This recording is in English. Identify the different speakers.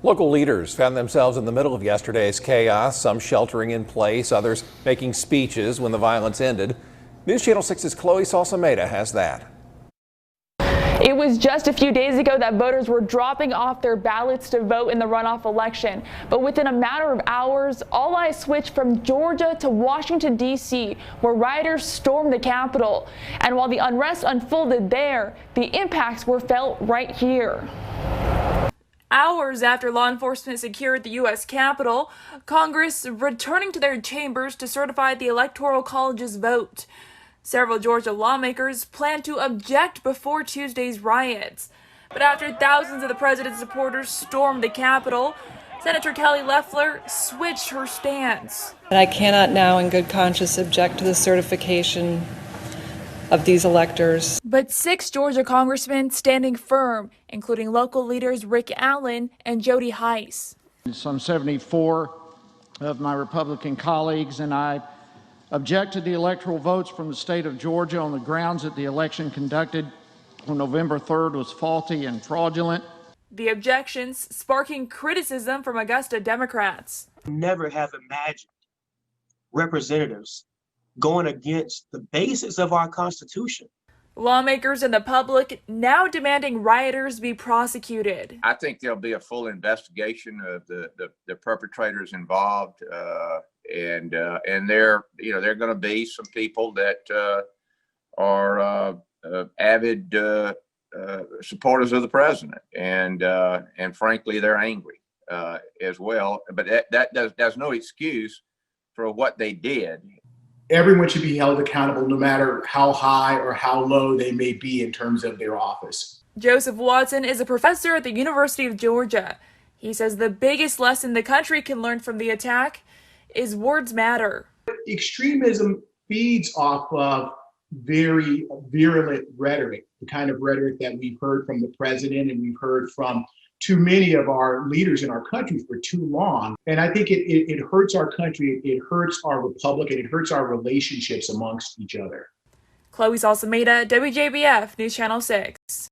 Speaker 1: Local leaders found themselves in the middle of yesterday's chaos, some sheltering in place, others making speeches when the violence ended. News Channel 6's Chloe Salsameda has that.
Speaker 2: It was just a few days ago that voters were dropping off their ballots to vote in the runoff election. But within a matter of hours, all eyes switched from Georgia to Washington, D.C., where rioters stormed the Capitol. And while the unrest unfolded there, the impacts were felt right here. Hours after law enforcement secured the U.S. Capitol, Congress returning to their chambers to certify the Electoral College's vote. Several Georgia lawmakers plan to object before Tuesday's riots. But after thousands of the president's supporters stormed the Capitol, Senator Kelly Loeffler switched her stance.
Speaker 3: I cannot now in good conscience object to the certification of these electors.
Speaker 2: But 6 Georgia congressmen standing firm, including local leaders Rick Allen and Jody Heiss.
Speaker 4: Some 74 of my Republican colleagues and I object to the electoral votes from the state of Georgia on the grounds that the election conducted on November 3rd was faulty and fraudulent.
Speaker 2: The objections sparking criticism from Augusta Democrats.
Speaker 5: Never have imagined representatives going against the basics of our Constitution.
Speaker 2: Lawmakers and the public now demanding rioters be prosecuted.
Speaker 6: I think there'll be a full investigation of the perpetrators involved, and there are going to be some people that are avid supporters of the president, and frankly they're angry as well. But that's no excuse for what they did.
Speaker 7: Everyone should be held accountable no matter how high or how low they may be in terms of their office.
Speaker 2: Joseph Watson is a professor at the University of Georgia. He says the biggest lesson the country can learn from the attack is words matter.
Speaker 7: Extremism feeds off of very virulent rhetoric, the kind of rhetoric that we've heard from the president and we've heard from too many of our leaders in our country for too long. And I think it hurts our country, it hurts our republic, and it hurts our relationships amongst each other.
Speaker 2: Chloe Salsameda, WJBF News Channel 6.